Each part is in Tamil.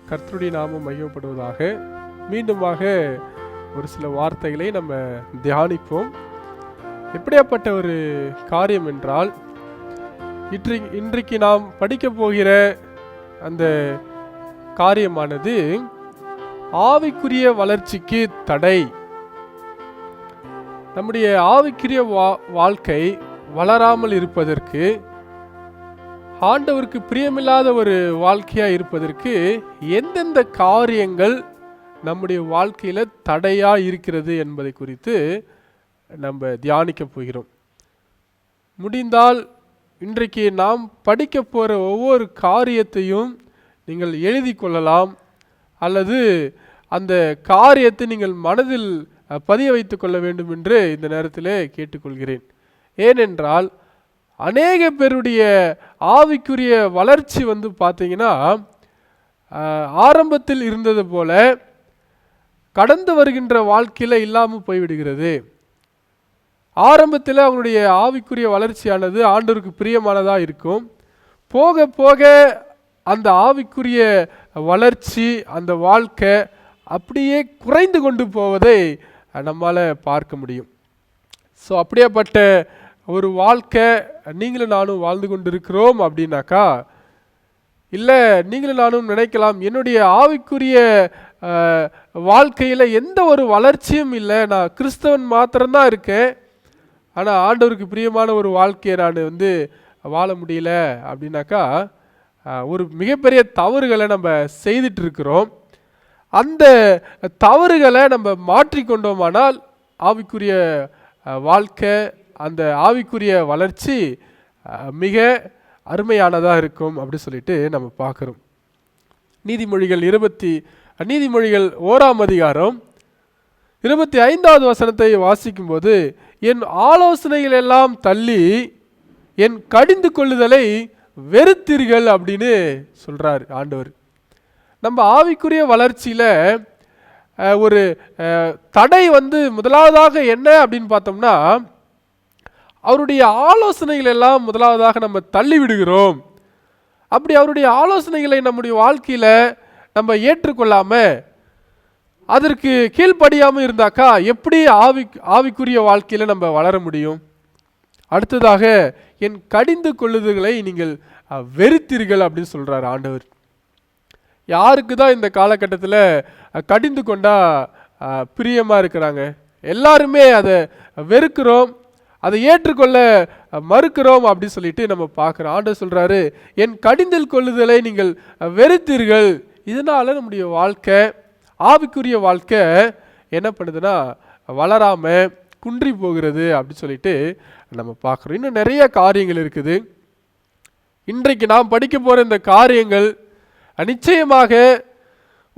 கர்த்தருடைய நாமம் மையப்படுவதாக. மீண்டுமாக ஒரு சில வார்த்தைகளை நம்ம தியானிப்போம். எப்படியாப்பட்ட ஒரு காரியம் என்றால், இன்றைக்கு நாம் படிக்க போகிற அந்த காரியமானது ஆவிக்குரிய வளர்ச்சிக்கு தடை. நம்முடைய ஆவிக்குரிய வாழ்க்கை வளராமல் இருப்பதற்கு, ஆண்டவருக்கு பிரியமில்லாத ஒரு வாழ்க்கையா இருப்பதற்கு எந்தெந்த காரியங்கள் நம்முடைய வாழ்க்கையில தடையா இருக்கிறது என்பதை குறித்து நம்ம தியானிக்க போகிறோம். முடிந்தால் இன்றைக்கு நாம் படிக்க போற ஒவ்வொரு காரியத்தையும் நீங்கள் எழுதி கொள்ளலாம், அல்லது அந்த காரியத்தை நீங்கள் மனதில் பதிய வைத்துக் கொள்ள வேண்டும் என்று இந்த நேரத்திலே கேட்டுக்கொள்கிறேன். ஏனென்றால் அநேக பேருடைய ஆவிக்குரிய வளர்ச்சி பார்த்தீங்கன்னா, ஆரம்பத்தில் இருந்தது போல கடந்து வருகின்ற வாழ்க்கையில் இல்லாமல் போய்விடுகிறது. ஆரம்பத்தில் அவங்களுடைய ஆவிக்குரிய வளர்ச்சியானது ஆண்டவருக்கு பிரியமானதாக இருக்கும். போக போக அந்த ஆவிக்குரிய வளர்ச்சி, அந்த வாழ்க்கை அப்படியே குறைந்து கொண்டு போவதை நம்மால் பார்க்க முடியும். ஸோ அப்படியேப்பட்ட ஒரு வாழ்க்கை நீங்களும் நானும் வாழ்ந்து கொண்டு இருக்கிறோம் அப்படின்னாக்கா, இல்லை நீங்களும் நானும் நினைக்கலாம், என்னுடைய ஆவிக்குரிய வாழ்க்கையில் எந்த ஒரு வளர்ச்சியும் இல்லை, நான் கிறிஸ்தவன் மாத்திரம்தான் இருக்கேன், ஆனால் ஆண்டவருக்கு பிரியமான ஒரு வாழ்க்கையை நான் வாழ முடியல அப்படின்னாக்கா, ஒரு மிகப்பெரிய தவறுகளை நம்ம செய்துட்டு இருக்கிறோம். அந்த தவறுகளை நம்ம மாற்றிக்கொண்டோமானால் ஆவிக்குரிய வாழ்க்கை, அந்த ஆவிக்குரிய வளர்ச்சி மிக அருமையானதாக இருக்கும் அப்படி சொல்லிட்டு நம்ம பார்க்குறோம். நீதிமொழிகள் 1ஆம் அதிகாரம் 25வது வசனத்தை வாசிக்கும்போது, என் ஆலோசனைகள் எல்லாம் தள்ளி என் கடிந்து கொள்ளுதலை வெறுத்தீர்கள் அப்படின்னு சொல்றார் ஆண்டவர். நம்ம ஆவிக்குரிய வளர்ச்சியில ஒரு தடை முதலாவதாக என்ன அப்படின்னு பார்த்தோம்னா, அவருடைய ஆலோசனைகள் எல்லாம் முதலாவதாக நம்ம தள்ளி விடுகிறோம். அப்படி அவருடைய ஆலோசனைகளை நம்முடைய வாழ்க்கையில நம்ம ஏற்றுக்கொள்ளாம, அதற்கு கீழ்ப்படியாம இருந்தாக்கா எப்படி ஆவிக்குரிய வாழ்க்கையில நம்ம வளர முடியும்? அடுத்ததாக, என் கடிந்து கொள்ளுதல்களை நீங்கள் வெறுத்தீர்கள் அப்படின்னு சொல்றாரு ஆண்டவர். யாருக்கு தான் இந்த காலகட்டத்தில் கடிந்து கொண்டா பிரியமா இருக்கிறாங்க? எல்லாருமே அதை வெறுக்கிறோம், அதை ஏற்றுக்கொள்ள மறுக்கிறோம் அப்படின்னு சொல்லிட்டு நம்ம பார்க்குறோம். ஆண்டவர் சொல்றாரு, என் கடிந்தல் கொள்ளுதலை நீங்கள் வெறுத்தீர்கள். இதனால நம்முடைய வாழ்க்கை, ஆவிக்குரிய வாழ்க்கை என்ன பண்ணுதுன்னா வளராம குன்றி போகிறது அப்படின்னு சொல்லிட்டு நம்ம பார்க்குறோம். இன்னும் நிறைய காரியங்கள் இருக்குது. இன்றைக்கு நாம் படிக்க போகிற இந்த காரியங்கள் நிச்சயமாக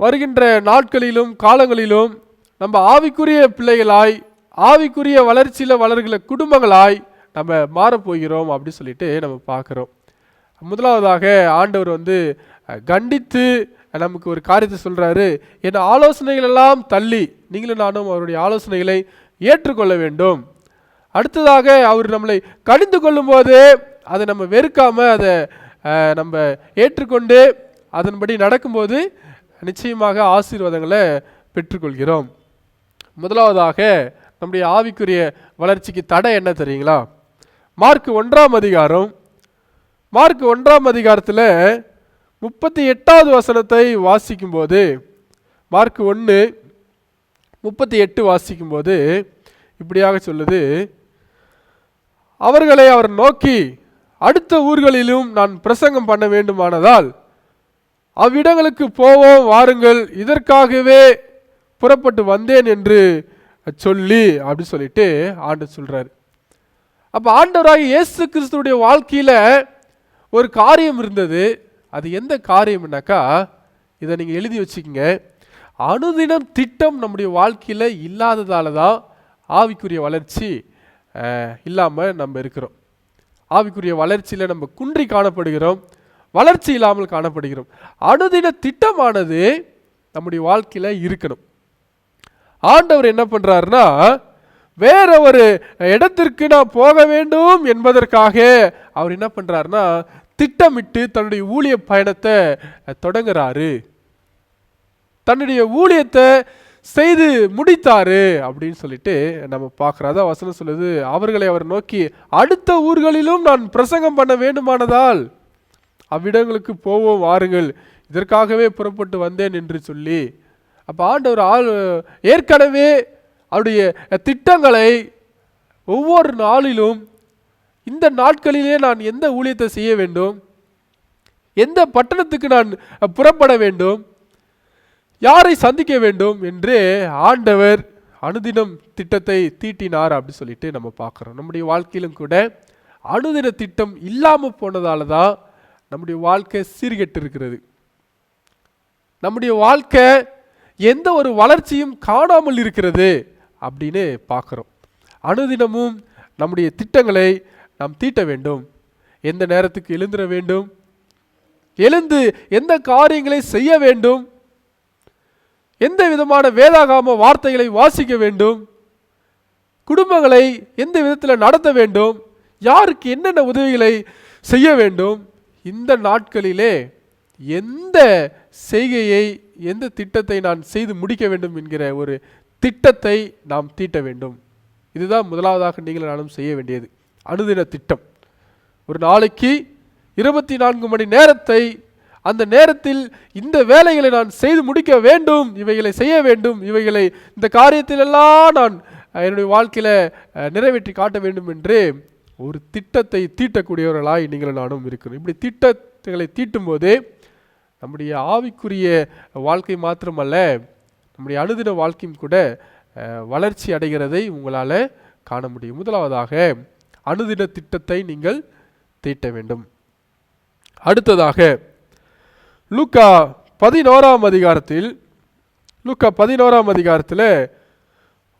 வருகின்ற நாட்களிலும் காலங்களிலும் நம்ம ஆவிக்குரிய பிள்ளைகளாய், ஆவிக்குரிய வளர்ச்சியில் வளர்கிற குடும்பங்களாய் நம்ம மாறப்போகிறோம் அப்படி சொல்லிட்டு நம்ம பார்க்குறோம். முதலாவதாக ஆண்டவர் கண்டித்து நமக்கு ஒரு காரியத்தை சொல்றாரு, என் ஆலோசனைகள் எல்லாம் தள்ளி நீங்களும் நானும் அவருடைய ஆலோசனைகளை ஏற்றுக்கொள்ள வேண்டும். அடுத்ததாக, அவர் நம்மளை கடிந்து கொள்ளும் போது அதை நம்ம வெறுக்காம அதை நம்ம ஏற்றுக்கொண்டு அதன்படி நடக்கும்போது நிச்சயமாக ஆசீர்வாதங்களை பெற்றுக்கொள்கிறோம். முதலாவதாக நம்முடைய ஆவிக்குரிய வளர்ச்சிக்கு தடை என்ன தெரியுங்களா? மார்க் 1ஆம் அதிகாரத்தில் 38வது வசனத்தை வாசிக்கும்போது, மார்க் 1:38 வாசிக்கும்போது இப்படியாக சொல்லுது, அவர்களை அவர் நோக்கி, அடுத்த ஊர்களிலும் நான் பிரசங்கம் பண்ண வேண்டுமானதால் அவ்விடங்களுக்கு போவோம் வாருங்கள், இதற்காகவே புறப்பட்டு வந்தேன் என்று சொல்லி அப்படி சொல்லிட்டு ஆண்டவர் சொல்றாரு. அப்ப ஆண்டவராகிய இயேசு கிறிஸ்துவுடைய வாழ்க்கையில ஒரு காரியம் இருந்தது. அது எந்த காரியம்னாக்கா, இதை நீங்க எழுதி வச்சுக்கோங்க, அனுதினம் திட்டம் நம்முடைய வாழ்க்கையில இல்லாததால தான் ஆவிக்குரிய வளர்ச்சி இல்லாம நம்ம இருக்கிறோம். ஆவிக்குரிய வளர்ச்சியில நம்ம குன்றி காணப்படுகிறோம், வளர்ச்சி இல்லாமல் காணப்படுகிறோம். அனுதின திட்டமானது நம்முடைய வாழ்க்கையில இருக்கணும். ஆண்டவர் என்ன பண்றாருன்னா, வேற ஒரு இடத்திற்கு நான் போக வேண்டும் என்பதற்காக அவர் என்ன பண்றாருன்னா திட்டமிட்டு தன்னுடைய ஊழிய பயணத்தை தொடங்குறாரு. தன்னுடைய ஊழியத்தை செய்து முடித்தாரு அப்படின்னு சொல்லிட்டு நம்ம பார்க்கிறோம். அதான் வசனம் சொல்லுது, அவர்களை அவர் நோக்கி அடுத்த ஊர்களிலும் நான் பிரசங்கம் பண்ண வேண்டுமானதால் அவ்விடங்களுக்கு போவோம் வாருங்கள், இதற்காகவே புறப்பட்டு வந்தேன் என்று சொல்லி. அப்போ ஆண்டவர் ஏற்கனவே அவருடைய திட்டங்களை ஒவ்வொரு நாளிலும் இந்த நாட்களிலே நான் எந்த ஊழியத்தை செய்ய வேண்டும், எந்த பட்டணத்துக்கு நான் புறப்பட வேண்டும், யாரை சந்திக்க வேண்டும் என்று ஆண்டவர் அனுதினம் திட்டத்தை தீட்டினார் அப்படி சொல்லிட்டு நம்ம பார்க்குறோம். நம்முடைய வாழ்க்கையிலும் கூட அனுதின திட்டம் இல்லாமல் போனதால தான் நம்முடைய வாழ்க்கை சீர்கெட்டு இருக்கிறது. நம்முடைய வாழ்க்கை எந்த ஒரு வளர்ச்சியும் காணாமல் இருக்கிறது அப்படின்னு பார்க்குறோம். அனுதினமும் நம்முடைய திட்டங்களை நாம் தீட்ட வேண்டும். எந்த நேரத்துக்கு எழுந்திர வேண்டும், எழுந்து எந்த காரியங்களை செய்ய வேண்டும், எந்த விதமான வேதாகாம வார்த்தைகளை வாசிக்க வேண்டும், குடும்பங்களை எந்த விதத்தில் நடத்த வேண்டும், யாருக்கு என்னென்ன உதவிகளை செய்ய வேண்டும், இந்த நாட்களிலே எந்த செய்கையை எந்த திட்டத்தை நான் செய்து முடிக்க வேண்டும் என்கிற ஒரு திட்டத்தை நாம் தீட்ட வேண்டும். இதுதான் முதலாவதாக நீங்கள் நானும் செய்ய வேண்டியது, அனுதின திட்டம். ஒரு நாளைக்கு 24 மணி நேரத்தை, அந்த நேரத்தில் இந்த வேலைகளை நான் செய்து முடிக்க வேண்டும், இவைகளை செய்ய வேண்டும், இவைகளை இந்த காரியத்திலெல்லாம் நான் என்னுடைய வாழ்க்கையில் நிறைவேற்றி காட்ட வேண்டும் என்று ஒரு திட்டத்தை தீட்டக்கூடியவர்களாய் நீங்கள் நானும் இருக்கிறோம். இப்படி திட்டங்களை தீட்டும் போதே நம்முடைய ஆவிக்குரிய வாழ்க்கை மாத்திரமல்ல, நம்முடைய அனுதின வாழ்க்கையும் கூட வளர்ச்சி அடைகிறதை உங்களால் காண முடியும். முதலாவதாக அனுதின திட்டத்தை நீங்கள் தீட்ட வேண்டும். அடுத்ததாக லூக்கா 11ஆம் அதிகாரத்தில்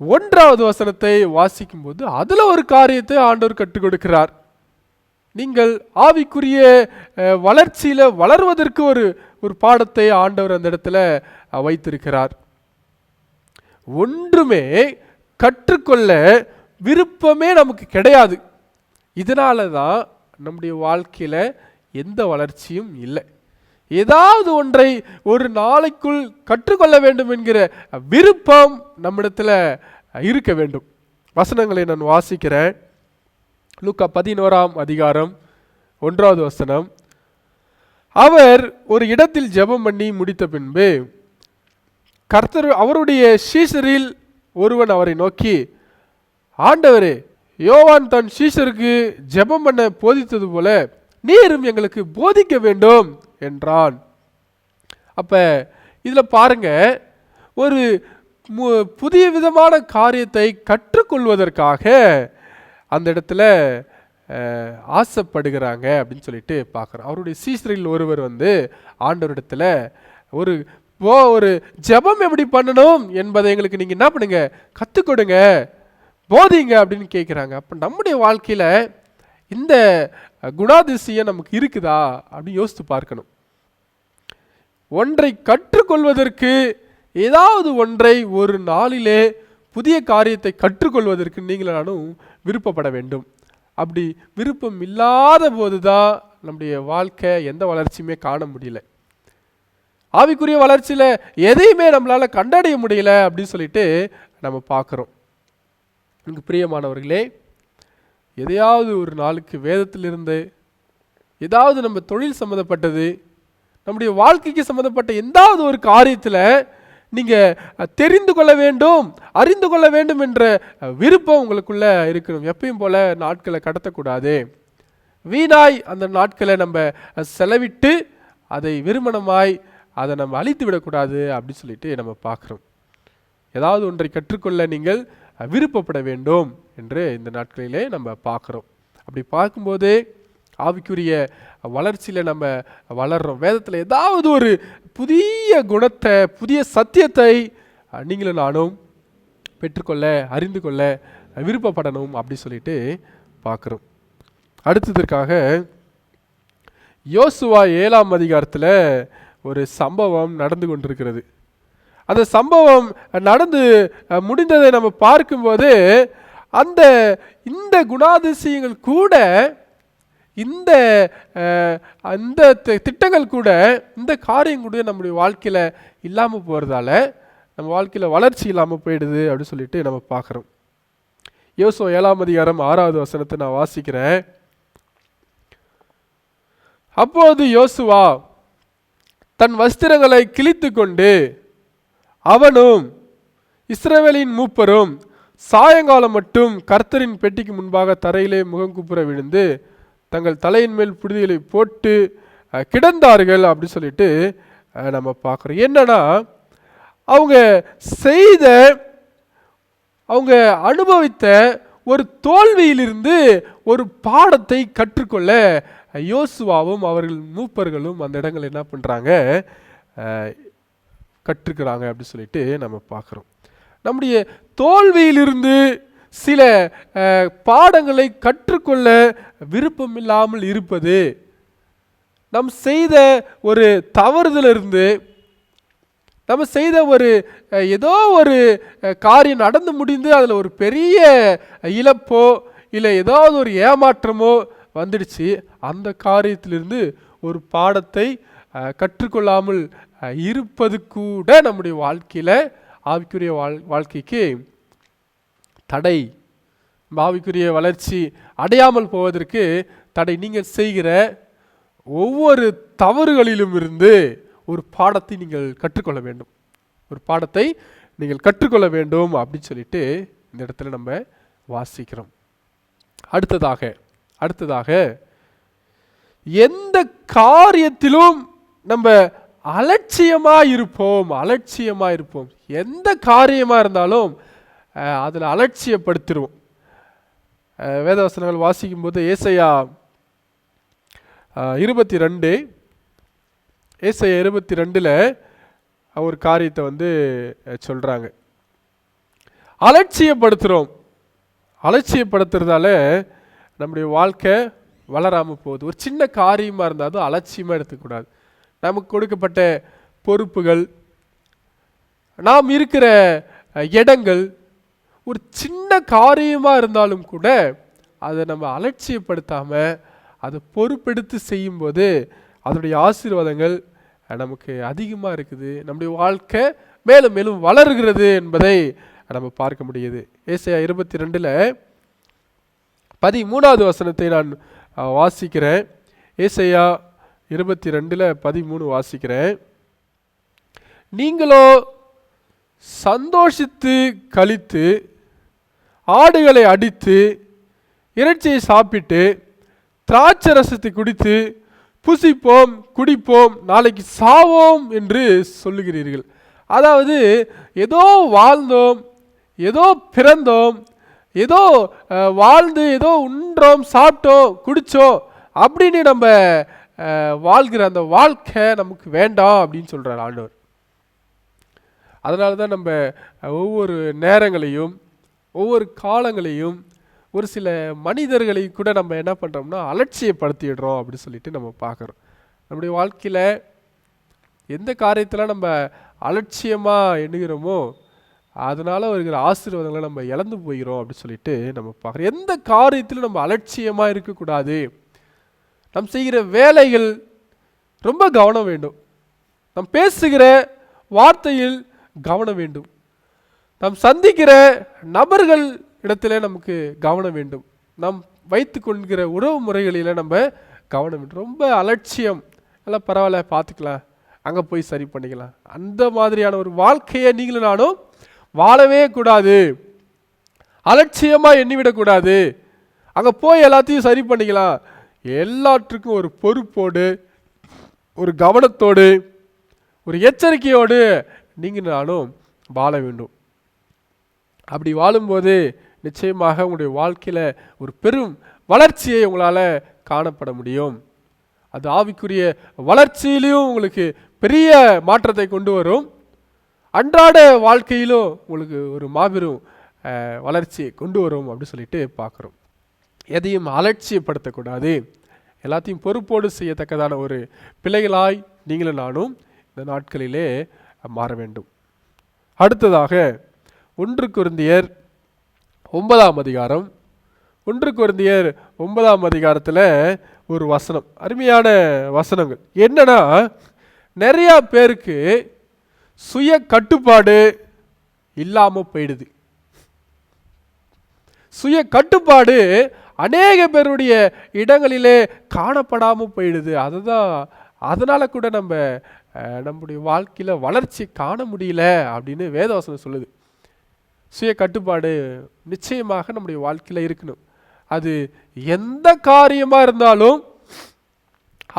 1வது வசனத்தை வாசிக்கும் போது அதில் ஒரு காரியத்தை ஆண்டவர் கற்றுக் கொடுக்கிறார். நீங்கள் ஆவிக்குரிய வளர்ச்சியில் வளர்வதற்கு ஒரு பாடத்தை ஆண்டவர் அந்த இடத்துல வைத்திருக்கிறார். ஒன்றுமே கற்றுக்கொள்ள விருப்பமே நமக்கு கிடையாது. இதனால தான் நம்முடைய வாழ்க்கையில் எந்த வளர்ச்சியும் இல்லை. ஏதாவது ஒன்றை ஒரு நாளைக்குள் கற்றுக்கொள்ள வேண்டும் என்கிற விருப்பம் நம்மிடத்தில் இருக்க வேண்டும். வசனங்களை நான் வாசிக்கிறேன். லூக்கா 11ஆம் அதிகாரம் 1வது வசனம். அவர் ஒரு இடத்தில் ஜெபம் பண்ணி முடித்த பின்பு கர்த்தர் அவருடைய சீஷரில் ஒருவன் அவரை நோக்கி, ஆண்டவரே, யோவான் தன் சீஷருக்கு ஜெபம் பண்ண போதித்தது போல நீரும் எங்களுக்கு போதிக்க வேண்டும் என்றான். அப்ப இதுல பாருங்க, ஒரு புதிய விதமான காரியத்தை கற்றுக்கொள்வதற்காக அந்த இடத்துல ஆசைப்படுகிறாங்க அப்படின்னு சொல்லிட்டு பார்க்குறோம். அவருடைய சீஷரில் ஒருவர் ஆண்டவரிடத்துல ஒரு ஜெபம் எப்படி பண்ணணும் என்பதை எங்களுக்கு நீங்கள் என்ன பண்ணுங்க, கற்றுக் கொடுங்க, போதிங்க அப்படின்னு கேட்குறாங்க. அப்போ நம்முடைய வாழ்க்கையில் இந்த குணாதிசயம் நமக்கு இருக்குதா அப்படின்னு யோசித்து பார்க்கணும். ஒன்றை கற்றுக்கொள்வதற்கு, ஏதாவது ஒன்றை ஒரு நாளிலே புதிய காரியத்தை கற்றுக்கொள்வதற்கு நீங்கள் நானும் விருப்பப்பட வேண்டும். அப்படி விருப்பம் இல்லாத போது தான் நம்முடைய வாழ்க்கை எந்த வளர்ச்சியுமே காண முடியல. ஆவிக்குரிய வளர்ச்சியில் எதையுமே நம்மளால் கண்டடைய முடியல அப்படின்னு சொல்லிட்டு நம்ம பார்க்குறோம். எனக்கு பிரியமானவர்களே, எதையாவது ஒரு நாளுக்கு வேதத்திலிருந்து ஏதாவது நம்ம தொழில் சம்மந்தப்பட்டது, நம்முடைய வாழ்க்கைக்கு சம்மந்தப்பட்ட எந்தாவது ஒரு காரியத்தில் நீங்கள் தெரிந்து கொள்ள வேண்டும், அறிந்து கொள்ள வேண்டும் என்ற விருப்பம் உங்களுக்குள்ள இருக்கணும். எப்பயும் போல நாட்களை கடத்தக்கூடாது. வீணாய் அந்த நாட்களை நம்ம செலவிட்டு அதை விருமணமாய் அதை நம்ம அழித்து விடக்கூடாது அப்படின்னு சொல்லிட்டு நம்ம பார்க்குறோம். ஏதாவது ஒன்றை கற்றுக்கொள்ள நீங்கள் விருப்பப்பட வேண்டும் என்று இந்த நாட்களிலே நம்ம பார்க்குறோம். அப்படி பார்க்கும்போதே ஆவிக்குரிய வளர்ச்சியில் நம்ம வளர்கிறோம். வேதத்தில் ஏதாவது ஒரு புதிய குணத்தை, புதிய சத்தியத்தை நீங்களும் நானும் பெற்றுக்கொள்ள, அறிந்து கொள்ள விருப்பப்படணும் அப்படி சொல்லிட்டு பார்க்குறோம். அடுத்ததற்காக யோசுவா 7ஆம் அதிகாரத்தில் ஒரு சம்பவம் நடந்து கொண்டிருக்கிறது. அந்த சம்பவம் நடந்து முடிந்ததை நம்ம பார்க்கும்போது இந்த குணாதிசயங்கள் கூட இந்த அந்த திட்டங்கள் கூட, இந்த காரியம் கூட நம்முடைய வாழ்க்கையில் இல்லாமல் போகிறதால நம்ம வாழ்க்கையில் வளர்ச்சி இல்லாமல் போயிடுது அப்படின்னு சொல்லிட்டு நம்ம பார்க்குறோம். யோசுவா 7ஆம் அதிகாரம் 6வது வசனத்தை நான் வாசிக்கிறேன். அப்போது யோசுவா தன் வஸ்திரங்களை கிழித்து கொண்டு அவனும் இஸ்ரவேலின் மூப்பரும் சாயங்காலம் மட்டும் கர்த்தரின் பெட்டிக்கு முன்பாக தரையிலே முகங்குப்புற விழுந்து தங்கள் தலையின் மேல் புழுதிகளை போட்டு கிடந்தார்கள் அப்படி சொல்லிட்டு நம்ம பார்க்குறோம். என்னன்னா, அவங்க அனுபவித்த ஒரு தோல்வியிலிருந்து ஒரு பாடத்தை கற்றுக்கொள்ள யோசுவாவும் அவர்கள் மூப்பர்களும் அந்த இடங்கள் என்ன பண்ணுறாங்க, கற்றுக்கிறாங்க அப்படி சொல்லிட்டு நம்ம பார்க்குறோம். நம்முடைய தோல்வியிலிருந்து சில பாடங்களை கற்றுக்கொள்ள விருப்பம் இல்லாமல் இருப்பது, நம் செய்த ஒரு தவறுதலிருந்து, நம்ம செய்த ஒரு ஏதோ ஒரு காரியம் நடந்து முடிந்து அதில் ஒரு பெரிய இழப்போ இல்லை ஏதாவது ஒரு ஏமாற்றமோ வந்துடுச்சு, அந்த காரியத்திலிருந்து ஒரு பாடத்தை கற்றுக்கொள்ளாமல் இருப்பது கூட நம்முடைய வாழ்க்கையில் ஆவிக்குரிய வாழ்க்கைக்கு தடை, ஆவிக்குரிய வளர்ச்சி அடையாமல் போவதற்கு தடை. நீங்கள் செய்கிற ஒவ்வொரு தவறுகளிலும் இருந்து ஒரு பாடத்தை நீங்கள் கற்றுக்கொள்ள வேண்டும், ஒரு பாடத்தை நீங்கள் கற்றுக்கொள்ள அப்படின்னு சொல்லிட்டு இந்த இடத்துல நம்ம வாசிக்கிறோம். அடுத்ததாக எந்த காரியத்திலும் நம்ம அலட்சியமாக இருப்போம். எந்த காரியமாக இருந்தாலும் அதில் அலட்சியப்படுத்திடுவோம். வேதவசனங்கள் வாசிக்கும் போது ஏசாயா 22ல் ஒரு காரியத்தை சொல்கிறாங்க. அலட்சியப்படுத்துறதால நம்முடைய வாழ்க்கை வளராமல் போகுது. ஒரு சின்ன காரியமாக இருந்தாலும் அலட்சியமாக எடுத்துக்கூடாது. நமக்கு கொடுக்கப்பட்ட பொறுப்புகள், நாம் இருக்கிற இடங்கள், ஒரு சின்ன காரியமாக இருந்தாலும் கூட அதை நம்ம அலட்சியப்படுத்தாமல் அதை பொறுப்பெடுத்து செய்யும்போது அதனுடைய ஆசீர்வாதங்கள் நமக்கு அதிகமாக இருக்குது. நம்முடைய வாழ்க்கை மேலும் மேலும் வளர்கிறது என்பதை நம்ம பார்க்க முடியுது. ஏசாயா 22ல் 13வது வசனத்தை நான் வாசிக்கிறேன். ஏசாயா 22ல் 13 வாசிக்கிறேன். நீங்களோ சந்தோஷித்து களித்து ஆடுகளை அடித்து இறைச்சியை சாப்பிட்டு திராட்சை ரசத்தை குடித்து புசிப்போம் குடிப்போம் நாளைக்கு சாவோம் என்று சொல்லுகிறீர்கள். அதாவது ஏதோ வாழ்ந்தோம், ஏதோ பிறந்தோம், ஏதோ வாழ்ந்து ஏதோ உண்றோம் சாப்பிட்டோம் குடித்தோம் அப்படின்னு நம்ம வாழ்கிற அந்த வாழ்க்கை நமக்கு வேண்டாம் அப்படின்னு சொல்கிறார் ஆண்டவர். அதனால தான் நம்ம ஒவ்வொரு நேரங்களையும் ஒவ்வொரு காலங்களையும் ஒரு சில மனிதர்களை கூட நம்ம என்ன பண்ணுறோம்னா அலட்சியப்படுத்திடுறோம் அப்படின்னு சொல்லிட்டு நம்ம பார்க்குறோம். நம்முடைய வாழ்க்கையில் எந்த காரியத்தில் நம்ம அலட்சியமாக எண்ணுகிறோமோ அதனால் வருகிற ஆசீர்வாதங்களை நம்ம இழந்து போகிறோம் அப்படின்னு சொல்லிட்டு நம்ம பார்க்குறோம். எந்த காரியத்திலும் நம்ம அலட்சியமாக இருக்கக்கூடாது. நம் செய்கிற வேலைகள் ரொம்ப கவனம் வேண்டும். நம் பேசுகிற வார்த்தையில் கவனம் வேண்டும். நாம் சந்திக்கிற நபர்கள் இடத்துல நமக்கு கவனம் வேண்டும். நாம் வைத்து கொள்கிற உறவு முறைகளில் நம்ம கவனம் வேண்டும். ரொம்ப அலட்சியம், எல்லாம் பரவாயில்ல பார்த்துக்கலாம், அங்கே போய் சரி பண்ணிக்கலாம், அந்த மாதிரியான ஒரு வாழ்க்கையை நீங்களும் நானும் வாழவே கூடாது. அலட்சியமாக எண்ணிவிடக்கூடாது. அங்கே போய் எல்லாத்தையும் சரி பண்ணிக்கலாம். எல்லாற்றுக்கும் ஒரு பொறுப்போடு, ஒரு கவனத்தோடு, ஒரு எச்சரிக்கையோடு நீங்கள் நானும் வாழ வேண்டும். அப்படி வாழும்போது நிச்சயமாக உங்களுடைய வாழ்க்கையில் ஒரு பெரும் வளர்ச்சியை உங்களால் காணப்பட முடியும். அது ஆவிக்குரிய வளர்ச்சியிலையும் உங்களுக்கு பெரிய மாற்றத்தை கொண்டு வரும். அன்றாட வாழ்க்கையிலும் உங்களுக்கு ஒரு மாபெரும் வளர்ச்சியை கொண்டு வரும் அப்படின்னு சொல்லிட்டு பார்க்குறோம். எதையும் அலட்சியப்படுத்தக்கூடாது. எல்லாத்தையும் பொறுப்போடு செய்யத்தக்கதான ஒரு பிள்ளைகளாய் நீங்களும் நானும் இந்த நாட்களிலே மாற வேண்டும். அடுத்ததாக 1 கொரிந்தியர் 9ஆம் அதிகாரம் 1 கொரிந்தியர் 9ஆம் அதிகாரத்தில் ஒரு வசனம், அருமையான வசனங்கள். என்னன்னா, நிறைய பேருக்கு சுய கட்டுப்பாடு இல்லாம போயிடுது. சுய கட்டுப்பாடு அநேக பேருடைய இடங்களிலே காணப்படாம போயிடுது. அதனால கூட நம்முடைய வாழ்க்கையில வளர்ச்சி காண முடியல அப்படின்னு வேதவசனம் சொல்லுது. சுய கட்டுப்பாடு நிச்சயமாக நம்முடைய வாழ்க்கையில இருக்கணும். அது எந்த காரியமா இருந்தாலும்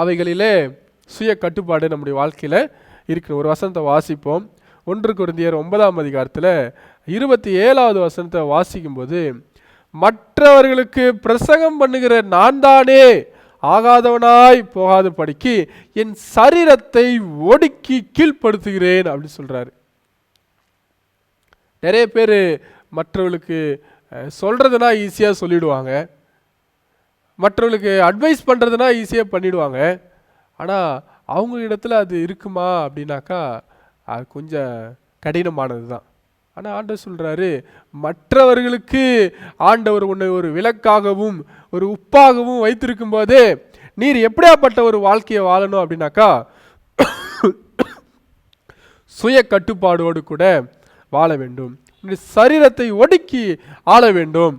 அவைகளிலே சுய கட்டுப்பாடு நம்முடைய வாழ்க்கையில இருக்கணும். ஒரு வசனத்தை வாசிப்போம். 1 கொரிந்தியர் 9ஆம் அதிகாரத்தில் 27வது வசனத்தை வாசிக்கும் போது, மற்றவர்களுக்கு பிரசங்கம் பண்ணுகிற நான் தானே ஆகாதவனாய் போகாத படிக்கு என் சரீரத்தை ஒடுக்கி கீழ்ப்படுத்துகிறேன் அப்படின்னு சொல்றாரு. நிறைய பேர் மற்றவர்களுக்கு சொல்றதுனா ஈஸியா சொல்லிடுவாங்க, மற்றவர்களுக்கு அட்வைஸ் பண்றதுனா ஈஸியா பண்ணிடுவாங்க. ஆனா அவங்க இடத்துல அது இருக்குமா அப்படின்னாக்கா அது கொஞ்சம் கடினமானது தான். ஆனால் ஆண்டவர் சொல்றாரு, மற்றவர்களுக்கு ஆண்டவர் உன்னை ஒரு விளக்காகவும் ஒரு உப்பாகவும் வைத்திருக்கும் போதே நீர் எப்படியாப்பட்ட ஒரு வாழ்க்கையை வாழணும் அப்படின்னாக்கா சுய கட்டுப்பாடோடு கூட வாழ வேண்டும். சரீரத்தை ஒடுக்கி ஆள வேண்டும்.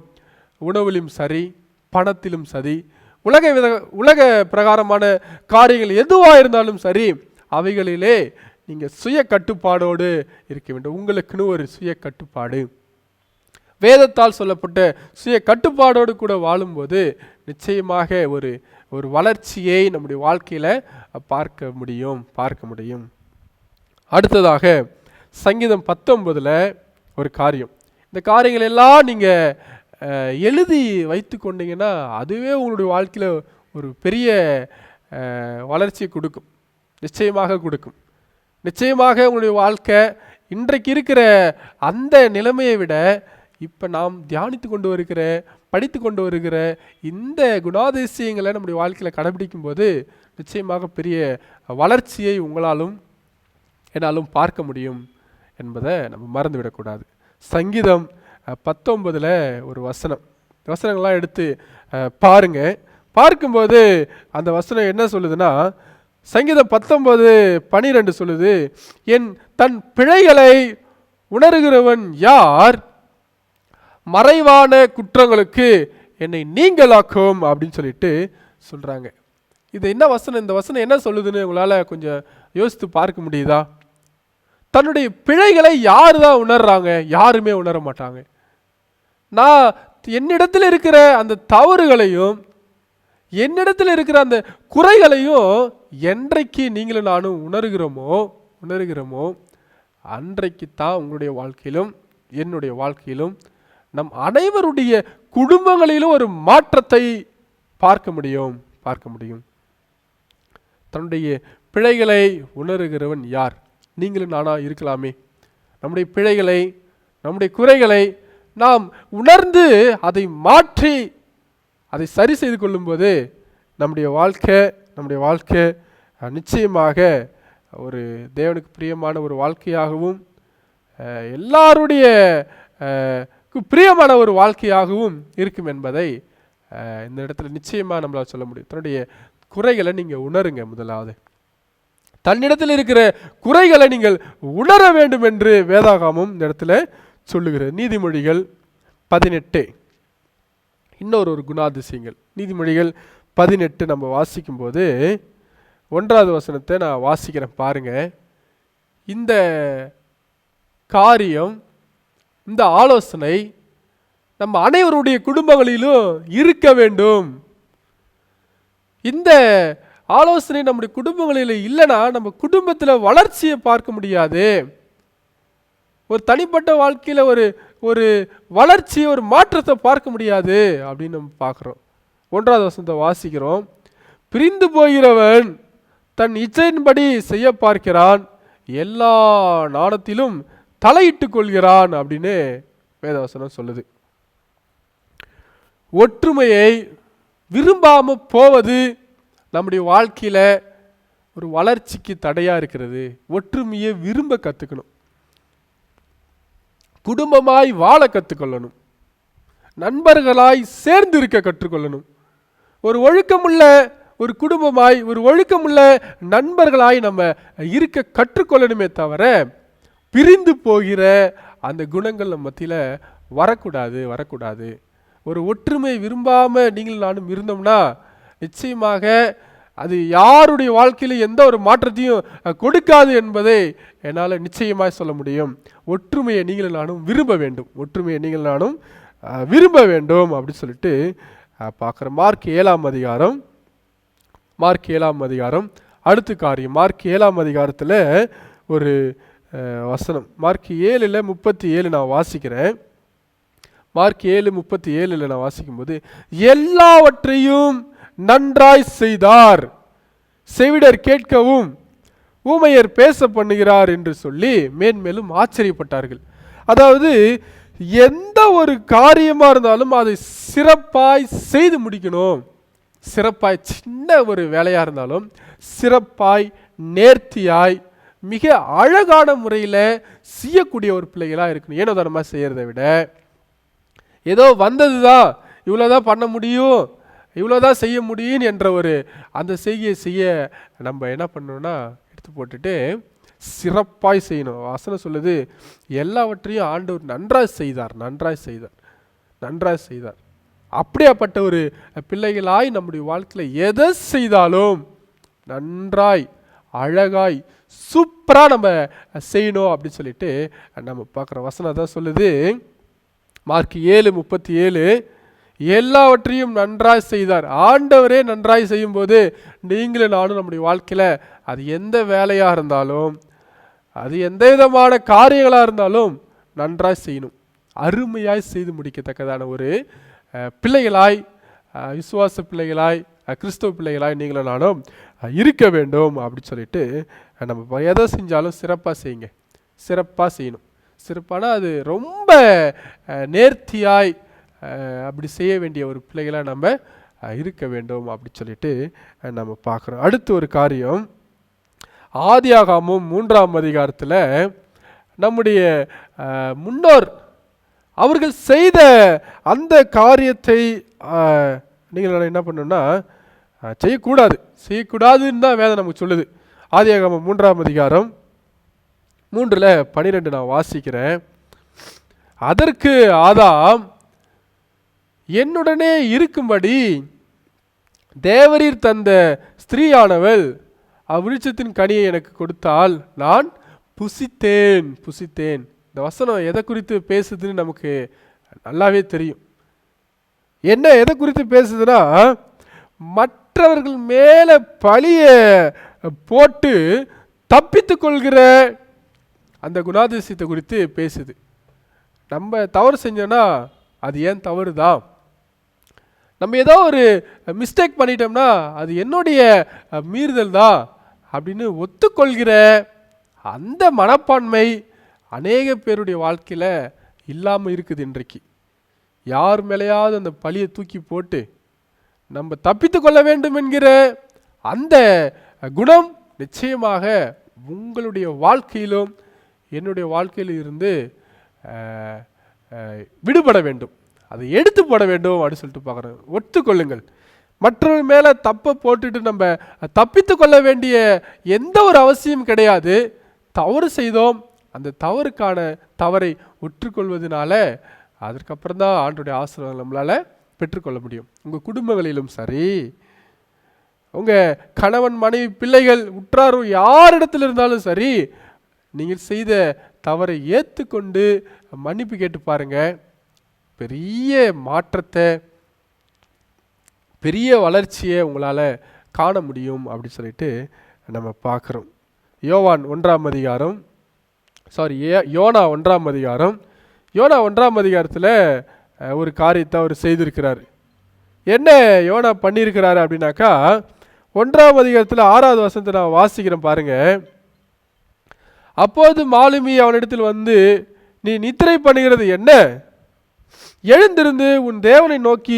உணவிலும் சரி, பணத்திலும் சரி, உலக பிரகாரமான காரியங்கள் எதுவாக இருந்தாலும் சரி, அவைகளிலே நீங்க சுய கட்டுப்பாடோடு இருக்க வேண்டும். உங்களுக்குன்னு ஒரு சுய கட்டுப்பாடு, வேதத்தால் சொல்லப்பட்ட சுய கட்டுப்பாடோடு கூட வாழும்போது நிச்சயமாக ஒரு வளர்ச்சியை நம்முடைய வாழ்க்கையில பார்க்க முடியும். அடுத்ததாக சங்கீதம் 19ல் ஒரு காரியம். இந்த காரியங்கள் எல்லாம் நீங்க எழுதி வைத்து கொண்டீங்கன்னா அதுவே உங்களுடைய வாழ்க்கையில ஒரு பெரிய வளர்ச்சியை கொடுக்கும், நிச்சயமாக கொடுக்கும். நிச்சயமாக உங்களுடைய வாழ்க்கை இன்றைக்கு இருக்கிற அந்த நிலைமையை விட இப்போ நாம் தியானித்து கொண்டு வருகிற, படித்து கொண்டு வருகிற இந்த குணாதிசயங்களை நம்முடைய வாழ்க்கையில் கடைபிடிக்கும் போது நிச்சயமாக பெரிய வளர்ச்சியை உங்களாலும் என்னாலும் பார்க்க முடியும் என்பதை நம்ம மறந்துவிடக்கூடாது. சங்கீதம் 19ல் ஒரு வசனங்கள்லாம் எடுத்து பாருங்க. பார்க்கும்போது அந்த வசனம் என்ன சொல்லுதுன்னா, சங்கீதம் 19:12 சொல்லுது, தன் பிழைகளை உணர்கிறவன் யார், மறைவான குற்றங்களுக்கு என்னை நீங்களாக்கும் அப்படின்னு சொல்லிட்டு சொல்றாங்க. இது என்ன வசனம்? இந்த வசனம் என்ன சொல்லுதுன்னு உங்களால கொஞ்சம் யோசித்து பார்க்க முடியுதா? தன்னுடைய பிழைகளை யாரு தான் உணர்றாங்க? யாருமே உணர மாட்டாங்க. நான் என்னிடத்தில் இருக்கிற அந்த தவறுகளையும் என்னிடத்தில் இருக்கிற அந்த குறைகளையும் என்றைக்கு நீங்களும் நானும் உணர்கிறோமோ அன்றைக்கு தான் உங்களுடைய வாழ்க்கையிலும் என்னுடைய வாழ்க்கையிலும் நம் அனைவருடைய குடும்பங்களிலும் ஒரு மாற்றத்தை பார்க்க முடியும். தன்னுடைய பிழைகளை உணர்கிறவன் யார்? நீங்களும் நானா இருக்கலாமே. நம்முடைய பிழைகளை, நம்முடைய குறைகளை நாம் உணர்ந்து அதை மாற்றி அதை சரி செய்து கொள்ளும்போது நம்முடைய வாழ்க்கை நிச்சயமாக ஒரு தேவனுக்கு பிரியமான ஒரு வாழ்க்கையாகவும் எல்லாருடைய பிரியமான ஒரு வாழ்க்கையாகவும் இருக்கும் என்பதை இந்த இடத்துல நிச்சயமாக நம்மளால் சொல்ல முடியும். தன்னுடைய குறைகளை நீங்கள் உணருங்க. முதலாவது தன்னிடத்தில் இருக்கிற குறைகளை நீங்கள் உணர வேண்டும் என்று வேதாகமம் இந்த இடத்துல சொல்லுகிறது. நீதிமொழிகள் 18 இன்னொரு குணாதிசயங்கள். நீதிமொழிகள் 18 நம்ம வாசிக்கும் போது 1வது வசனத்தை நான் வாசிக்கிறேன் பாருங்க. இந்த காரியம், இந்த ஆலோசனை நம்ம அனைவருடைய குடும்பங்களிலும் இருக்க வேண்டும். இந்த ஆலோசனை நம்முடைய குடும்பங்களில் இல்லைன்னா நம்ம குடும்பத்தில் வளர்ச்சியை பார்க்க முடியாது. ஒரு தனிப்பட்ட வாழ்க்கையில ஒரு வளர்ச்சி, ஒரு மாற்றத்தை பார்க்க முடியாது அப்படின்னு நம்ம பார்க்குறோம். 1வது வசனத்தை வாசிக்கிறோம். பிரிந்து போகிறவன் தன் இச்சையின்படி செய்ய பார்க்கிறான், எல்லா நாணத்திலும் தலையிட்டு கொள்கிறான் அப்படின்னு வேதவசனம் சொல்லுது. ஒற்றுமையை விரும்பாம போவது நம்முடைய வாழ்க்கையில ஒரு வளர்ச்சிக்கு தடையா இருக்கிறது. ஒற்றுமையை விரும்ப கத்துக்கணும், குடும்பமாய் வாழ கத்துக்கொள்ளணும். நண்பர்களாய் சேர்ந்து இருக்க கற்றுக்கொள்ளணும். ஒரு ஒழுக்கமுள்ள ஒரு குடும்பமாய், ஒரு ஒழுக்கமுள்ள நண்பர்களாய் நம்ம இருக்க கற்றுக்கொள்ளணுமே தவிர பிரிந்து போகிற அந்த குணங்கள் நம்ம மத்தியில் வரக்கூடாது. ஒரு ஒற்றுமை விரும்பாம நீங்கள் நானும் இருந்தோம்னா நிச்சயமாக அது யாருடைய வாழ்க்கையில எந்த ஒரு மாற்றத்தையும் கொடுக்காது என்பதை என்னால் நிச்சயமாய் சொல்ல முடியும். ஒற்றுமையை நீங்கள் நானும் விரும்ப வேண்டும் அப்படின்னு சொல்லிட்டு பார்க்குறோம். மார்க் 7ஆம் அதிகாரம் அடுத்த காரியம். மார்க் 7ஆம் அதிகாரத்தில் ஒரு வசனம், மார்க் 7:37 நான் வாசிக்கிறேன். மார்க் 7:37 நான் வாசிக்கும்போது, எல்லாவற்றையும் நன்றாய் செய்தார், செவிடர் கேட்கவும் ஊமையர் பேச பண்ணுகிறார் என்று சொல்லி மேன்மேலும் ஆச்சரியப்பட்டார்கள். அதாவது எந்த ஒரு காரியமாக இருந்தாலும் அதை சிறப்பாய் செய்து முடிக்கணும். சிறப்பாய், சின்ன ஒரு வேலையாக இருந்தாலும் சிறப்பாய், நேர்த்தியாய், மிக அழகான முறையில் செய்யக்கூடிய ஒரு பிள்ளைகளாக இருக்கணும். ஏனோ தானமாக செய்கிறத விட ஏதோ வந்தது தான், இவ்வளோதான் பண்ண முடியும், இவ்வளோதான் செய்ய முடியும் என்ற ஒரு அந்த செய்கையை செய்ய நம்ம என்ன பண்ணணும்னா எடுத்து போட்டுட்டு சிறப்பாய் செய்யணும். வசனம் சொல்லுது, எல்லாவற்றையும் ஆண்டவர் நன்றாய் செய்தார். அப்படியாப்பட்ட ஒரு பிள்ளைகளாய் நம்முடைய வாழ்க்கையில் எதை செய்தாலும் நன்றாய், அழகாய், சூப்பராக நம்ம செய்யணும் அப்படின்னு சொல்லிட்டு நம்ம பார்க்குற வசனம் தான் சொல்லுது. மார்க் 7:37, எல்லாவற்றையும் நன்றாய் செய்தார். ஆண்டவரே நன்றாய் செய்யும்போது நீங்களும் நானும் நம்முடைய வாழ்க்கையில் அது எந்த வேலையாக இருந்தாலும், அது எந்த விதமான காரியங்களாக இருந்தாலும் நன்றாய் செய்யணும். அருமையாய் செய்து முடிக்கத்தக்கதான ஒரு பிள்ளைகளாய், விசுவாச பிள்ளைகளாய், கிறிஸ்தவ பிள்ளைகளாய் நீங்களும் நானும் இருக்க வேண்டும் அப்படின்னு சொல்லிட்டு நம்ம எதை செஞ்சாலும் சிறப்பாக செய்யணும். சிறப்பான அது ரொம்ப நேர்த்தியாய் அப்படி செய்ய வேண்டிய ஒரு பிள்ளைகளாக நம்ம இருக்க வேண்டும் அப்படி சொல்லிட்டு நம்ம பார்க்குறோம். அடுத்து ஒரு காரியம், ஆதியாகமம் 3ஆம் அதிகாரத்தில் நம்முடைய முன்னோர் அவர்கள் செய்த அந்த காரியத்தை நீங்கள் என்ன பண்ணணும்னா செய்யக்கூடாதுன்னு தான் வேதம் நமக்கு சொல்லுது. ஆதியாகமம் 3ஆம் அதிகாரம் 3:12 நான் வாசிக்கிறேன். அதற்கு ஆதாம், என்னுடனே இருக்கும்படி தேவரீர் தந்த ஸ்திரீயானவள் அவ்விருட்சத்தின் கனியை எனக்கு கொடுத்தால் நான் புசித்தேன். இந்த வசனம் எதை குறித்து பேசுதுன்னு நமக்கு நல்லாவே தெரியும். எதை குறித்து பேசுதுன்னா, மற்றவர்கள் மேலே பழியை போட்டு தப்பித்து கொள்கிற அந்த குணாதிசயத்தை குறித்து பேசுது. நம்ம தவறு செஞ்சோன்னா அது ஏன் தவறு தான், நம்ம ஏதோ ஒரு மிஸ்டேக் பண்ணிட்டோம்னா அது என்னுடைய மீறுதல் தான் அப்படின்னு ஒத்துக்கொள்கிற அந்த மனப்பான்மை அநேக பேருடைய வாழ்க்கையில் இல்லாமல் இருக்குது. இன்றைக்கு யார் மேலேயாவது அந்த பழியை தூக்கி போட்டு நம்ம தப்பித்து கொள்ள வேண்டும் என்கிற அந்த குணம் நிச்சயமாக உங்களுடைய வாழ்க்கையிலும் என்னுடைய வாழ்க்கையிலும் இருந்து விடுபட வேண்டும், அதை எடுத்து போட வேண்டும் அப்படின்னு சொல்லிட்டு பார்க்குறேன். ஒத்துக்கொள்ளுங்கள். மற்றவர்கள் மேலே தப்பை போட்டுட்டு நம்ம தப்பித்து கொள்ள வேண்டிய எந்த ஒரு அவசியம் கிடையாது. தவறு செய்தோம், அந்த தவறுக்கான தவறை ஒற்றுக்கொள்வதனால அதற்கப்புறம் தான் ஆண்டவருடைய ஆசீர்வாதம் நம்மளால் பெற்றுக்கொள்ள முடியும். உங்கள் குடும்பங்களிலும் சரி, உங்கள் கணவன், மனைவி, பிள்ளைகள், உற்றார் யாரிடத்தில் இருந்தாலும் சரி, நீங்கள் செய்த தவறை ஏற்றுக்கொண்டு மன்னிப்பு கேட்டு பாருங்க, பெரிய மாற்றத்தை, பெரிய வளர்ச்சியை உங்களால் காண முடியும் அப்படின்னு சொல்லிட்டு நம்ம பார்க்குறோம். யோனா 1ஆம் அதிகாரத்தில் ஒரு காரியத்தை அவர் செய்திருக்கிறார். என்ன யோனா பண்ணியிருக்கிறாரு அப்படின்னாக்கா, 1ஆம் அதிகாரத்தில் 6வது வசனத்தை நான் வாசிக்கிறேன் பாருங்க. அப்போது மாலுமி அவனிடத்தில் வந்து, நீ நித்திரை பண்ணுகிறது என்ன? எழுந்திருந்து உன் தேவனை நோக்கி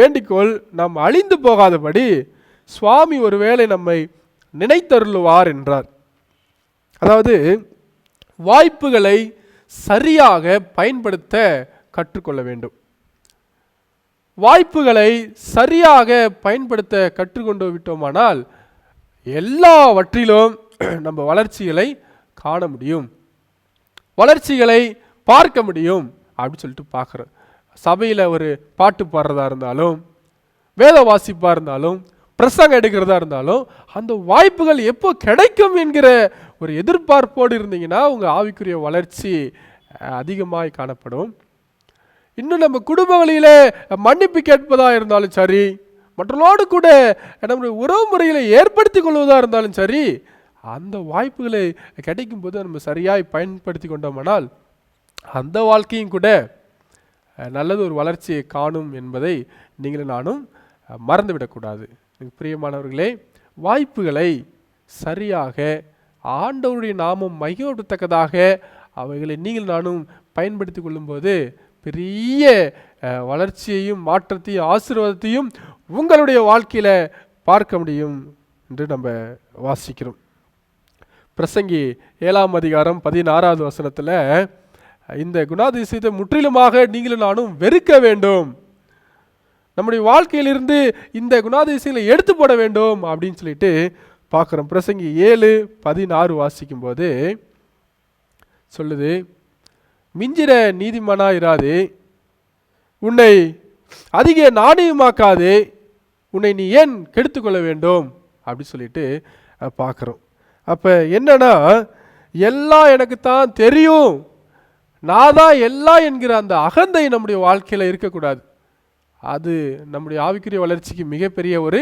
வேண்டிக்கொள், நாம் அழிந்து போகாதபடி சுவாமி ஒருவேளை நம்மை நினைத்தருளுவார் என்றார். அதாவது வாய்ப்புகளை சரியாக பயன்படுத்த கற்றுக்கொள்ள வேண்டும். வாய்ப்புகளை சரியாக பயன்படுத்த கற்றுக்கொண்டு விட்டோமானால் எல்லாவற்றிலும் நம்ம வளர்ச்சிகளை காண முடியும், வளர்ச்சிகளை பார்க்க முடியும் அப்படின்னு சொல்லிட்டு பார்க்குறோம். சபையில் ஒரு பாட்டு பாடுறதா இருந்தாலும், வேத வாசிப்பா இருந்தாலும், பிரசங்கம் எடுக்கிறதா இருந்தாலும், அந்த வாய்ப்புகள் எப்போ கிடைக்கும் என்கிற ஒரு எதிர்பார்ப்போடு இருந்தீங்கன்னா உங்கள் ஆவிக்குரிய வளர்ச்சி அதிகமாய் காணப்படும். இன்னும் நம்ம குடும்பங்களிலே மன்னிப்பு கேட்பதா இருந்தாலும் சரி, மற்றவர்களோடு கூட நம்முடைய உறவு முறைகளை ஏற்படுத்தி கொள்வதாக இருந்தாலும் சரி, அந்த வாய்ப்புகளை கிடைக்கும் போது நம்ம சரியாய் பயன்படுத்தி கொண்டோமானால் அந்த வாழ்க்கையும் கூட நல்லது ஒரு வளர்ச்சியை காணும் என்பதை நீங்களும் நானும் மறந்துவிடக்கூடாது. பிரியமானவர்களே, வாய்ப்புகளை சரியாக ஆண்டவருடைய நாமம் மகிமைப்படத்தக்கதாக அவைகளை நீங்கள் நானும் பயன்படுத்தி கொள்ளும்போது பெரிய வளர்ச்சியையும் மாற்றத்தையும் ஆசீர்வாதத்தையும் உங்களுடைய வாழ்க்கையில் பார்க்க முடியும் என்று நம்ம வாசிக்கிறோம். பிரசங்கி 7ஆம் அதிகாரம் 16வது வசனத்தில் இந்த குணாதிசயத்தை முற்றிலுமாக நீங்களும் நானும் வெறுக்க வேண்டும், நம்முடைய வாழ்க்கையிலிருந்து இந்த குணாதிசயங்களை எடுத்து போட வேண்டும் அப்படின்னு சொல்லிட்டு பார்க்குறோம். பிரசங்கி 7:16 வாசிக்கும் போது சொல்லுது, மிஞ்சிற நீதிமானா இராதே, உன்னை அதிக நாணயமாக்காதே, உன்னை நீ ஏன் கெடுத்துக்கொள்ள வேண்டும் அப்படி சொல்லிட்டு பார்க்குறோம். அப்போ என்னன்னா, எல்லாம் எனக்கு தான் தெரியும், நான் தான் எல்லாம் என்கிற அந்த அகந்தை நம்முடைய வாழ்க்கையில் இருக்கக்கூடாது. அது நம்முடைய ஆவிக்குரிய வளர்ச்சிக்கு மிகப்பெரிய ஒரு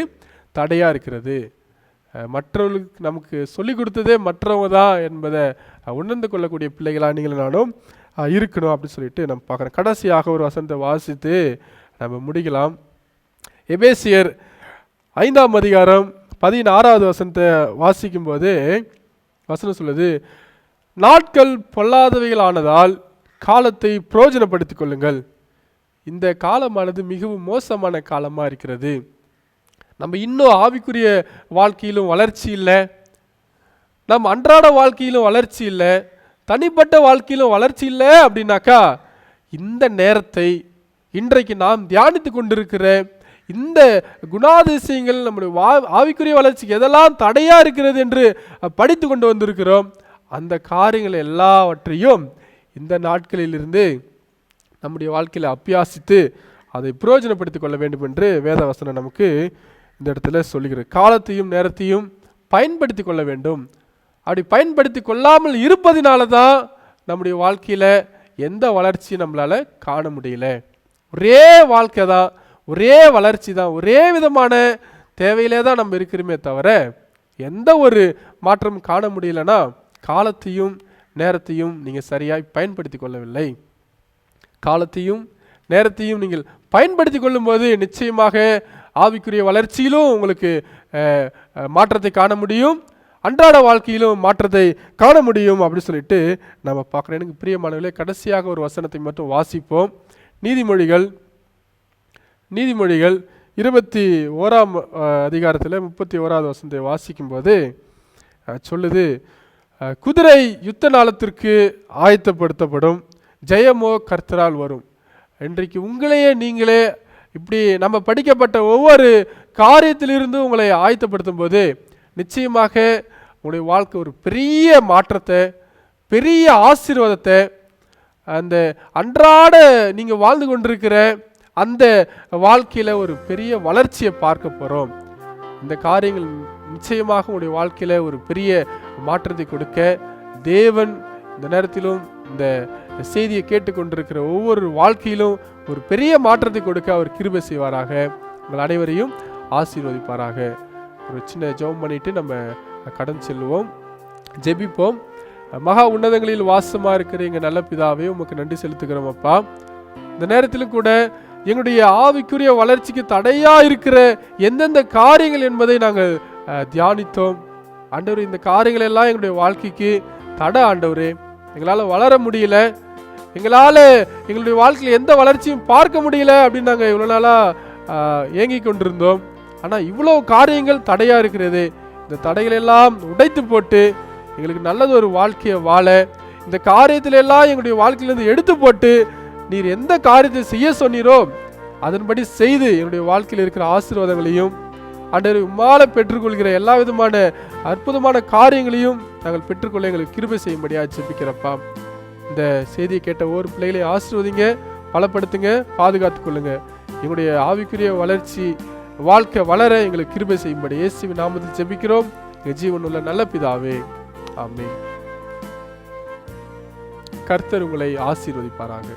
தடையாக இருக்கிறது. மற்றவர்களுக்கு நமக்கு சொல்லிக் கொடுத்ததே மற்றவங்க தான் என்பதை உணர்ந்து கொள்ளக்கூடிய பிள்ளைகளாக நீங்களும் நானும் இருக்கணும் அப்படின்னு சொல்லிட்டு நம்ம பார்க்குறோம். கடைசியாக ஒரு வசனத்தை வாசித்து நம்ம முடிக்கலாம். எபேசியர் 5ஆம் அதிகாரம் 16வது வசனத்தை வாசிக்கும்போது வசனம் சொல்லுது, நாட்கள் பொல்லாதவைகள் ஆனதால் காலத்தை பிரயோஜனப்படுத்திக் கொள்ளுங்கள். இந்த காலமானது மிகவும் மோசமான காலமாக இருக்கிறது. நம்ம இன்னும் ஆவிக்குரிய வாழ்க்கையிலும் வளர்ச்சி இல்லை, நம் அன்றாட வாழ்க்கையிலும் வளர்ச்சி இல்லை, தனிப்பட்ட வாழ்க்கையிலும் வளர்ச்சி இல்லை அப்படின்னாக்கா, இந்த நேரத்தை இன்றைக்கு நாம் தியானித்து கொண்டிருக்கிற இந்த குணாதிசயங்கள் நம்முடைய ஆவிக்குரிய வளர்ச்சிக்கு எதெல்லாம் தடையாக இருக்கிறது என்று படித்து கொண்டு வந்திருக்கிறோம், அந்த காரியங்கள் எல்லாவற்றையும் இந்த நாட்களிலிருந்து நம்முடைய வாழ்க்கையில் அபியாசித்து அதை பிரயோஜனப்படுத்திக் கொள்ள வேண்டும் என்று வேதவசனம் நமக்கு இந்த இடத்துல சொல்லுகிறது. காலத்தையும் நேரத்தையும் பயன்படுத்தி கொள்ள வேண்டும். அப்படி பயன்படுத்தி கொள்ளாமல் இருப்பதினால தான் நம்முடைய வாழ்க்கையில் எந்த வளர்ச்சியும் நம்மளால் காண முடியல. ஒரே வாழ்க்கை தான், ஒரே வளர்ச்சி தான், ஒரே விதமான தேவையிலே தான் நம்ம இருக்கிறோமே தவிர எந்த ஒரு மாற்றமும் காண முடியலன்னா காலத்தையும் நேரத்தையும் நீங்கள் சரியாய் பயன்படுத்தி கொள்ளவில்லை. காலத்தையும் நேரத்தையும் நீங்கள் பயன்படுத்தி கொள்ளும்போது நிச்சயமாக ஆவிக்குரிய வளர்ச்சியிலும் உங்களுக்கு மாற்றத்தை காண முடியும், அன்றாட வாழ்க்கையிலும் மாற்றத்தை காண முடியும் அப்படின்னு சொல்லிட்டு நம்ம பார்க்குறோம். எனக்கு பிரியமானவர்களே, கடைசியாக ஒரு வசனத்தை மட்டும் வாசிப்போம். நீதிமொழிகள் 21ஆம் அதிகாரத்தில் 31வது வசனத்தை வாசிக்கும்போது சொல்லுது, குதிரை யுத்த நாளத்திற்கு ஆயத்தப்படுத்தப்படும், ஜெயமோ கர்த்தரால் வரும். இன்றைக்கு உங்களையே நீங்களே இப்படி நம்ம படிக்கப்பட்ட ஒவ்வொரு காரியத்திலிருந்து உங்களை ஆயத்தப்படுத்தும் போது நிச்சயமாக உங்களுடைய வாழ்க்கை ஒரு பெரிய மாற்றத்தை, பெரிய ஆசீர்வாதத்தை, அந்த அன்றாட நீங்கள் வாழ்ந்து கொண்டிருக்கிற அந்த வாழ்க்கையில் ஒரு பெரிய வளர்ச்சியை பார்க்க போகிறோம். இந்த காரியங்கள் நிச்சயமாக உங்களுடைய வாழ்க்கையில் ஒரு பெரிய மாற்றத்தை கொடுக்க தேவன் இந்த நேரத்திலும் இந்த செய்தியை கேட்டுக்கொண்டிருக்கிற ஒவ்வொரு வாழ்க்கையிலும் ஒரு பெரிய மாற்றத்தை கொடுக்க அவர் கிருபை செய்வாராக. உங்கள் அனைவரையும் ஆசீர்வதிப்பாராக. ஒரு சின்ன ஜெபம் பண்ணிட்டு நம்ம கடந்து செல்வோம், ஜெபிப்போம். மகா உன்னதங்களில் வாசமாக இருக்கிற எங்கள் நல்ல பிதாவே, உமக்கு நன்றி செலுத்துகிறோம் அப்பா. இந்த நேரத்திலும் கூட எங்களுடைய ஆவிக்குரிய வளர்ச்சிக்கு தடையாக இருக்கிற எந்தெந்த காரியங்கள் என்பதை நாங்கள் தியானித்தோம். ஆண்டவரே, இந்த காரியங்கள் எல்லாம் எங்களுடைய வாழ்க்கைக்கு தடை. ஆண்டவரே, எங்களால் வளர முடியல, எங்களால் எங்களுடைய வாழ்க்கையில் எந்த வளர்ச்சியும் பார்க்க முடியல அப்படின்னு நாங்கள் இவ்வளோ நாளாக ஏங்கி கொண்டிருந்தோம். ஆனால் இவ்வளோ காரியங்கள் தடையாக இருக்கிறது. இந்த தடைகளெல்லாம் உடைத்து போட்டு எங்களுக்கு நல்லது ஒரு வாழ்க்கையை வாழ இந்த காரியத்தில எல்லாம் எங்களுடைய வாழ்க்கையிலிருந்து எடுத்து போட்டு நீர் எந்த காரியத்தை செய்ய சொன்னீரோ அதன்படி செய்து என்னுடைய வாழ்க்கையில் இருக்கிற ஆசீர்வாதங்களையும் ஆண்டவரே உம்மால பெற்றுக்கொள்கிற எல்லா விதமான அற்புதமான காரியங்களையும் நாங்கள் பெற்றுக்கொள்ள எங்களுக்கு கிருபை செய்யும்படியா ஜெபிக்கிறப்பா. இந்த செய்தியை கேட்ட ஒவ்வொரு பிள்ளைகளையும் ஆசீர்வதிங்க, பலப்படுத்துங்க, பாதுகாத்துக் கொள்ளுங்க. எங்களுடைய ஆவிக்குரிய வளர்ச்சி வாழ்க்கை வளர எங்களுக்கு கிருபை செய்யும்படி இயேசுவின் நாமத்தில் ஜெபிக்கிறோம் எங்கள் ஜீவனுள்ள நல்ல பிதாவே, ஆமென். கர்த்தர் உங்களை ஆசீர்வதிப்பாராக.